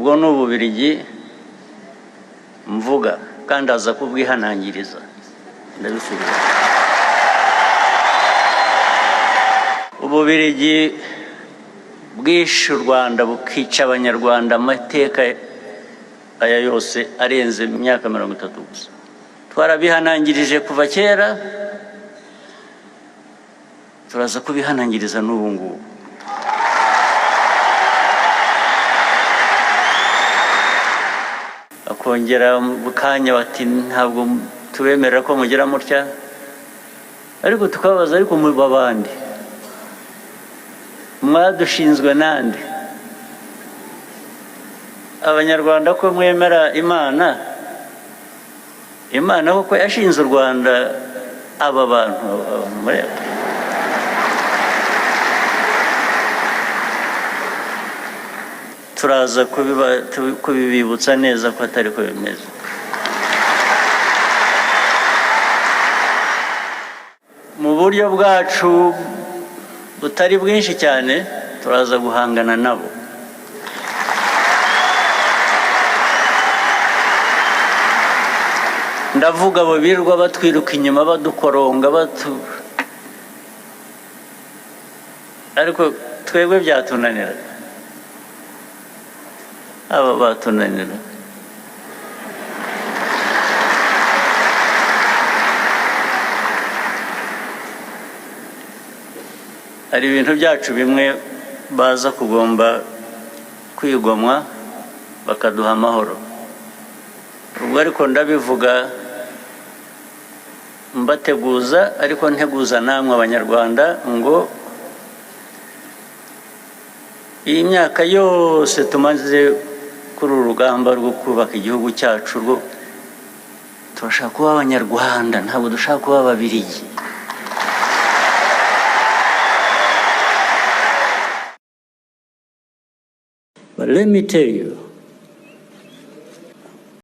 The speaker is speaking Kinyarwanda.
ubwo ni Ububiligi mvuga kandi aza kubwihanangiriza ndabisubiza. Ububiligi bwishe u Rwanda bukica abanyarwanda amateka aya yose arenze imyaka 30 gusa. Twarabihanangirije kuva kera, turaza kubihanangiriza n'ubu ngubu. Akongera bukanya bati ntabwo tubemerera ko mugira mutya, ariko tukabaza ariko mu babandi mwadushinzwe nande? Abanyarwanda ko mwemera Imana, Imana koko yashinze u Rwanda, aba bantu mureba. Turaza kubibibutsa neza ko atari ko bimeze. Mu buryo bwacu butari bwinshi cyane turaza guhangana nabo. Ndavuga abo birirwa batwiruka inyuma badukoronga ariko twebwe byatunanira, aba batunanira. Hari ibintu byacu bimwe baza kugomba kwigomwa bakaduha amahoro. Ubwo ariko ndabivuga mbateguza, ariko nteguza namwe Abanyarwanda ngo iyi myaka yose tumaze kuri uru rugamba rwo kubaka igihugu cyacu, turashaka kuba Abanyarwanda, ntabwo dushaka kuba Ababiligi. But let me tell you,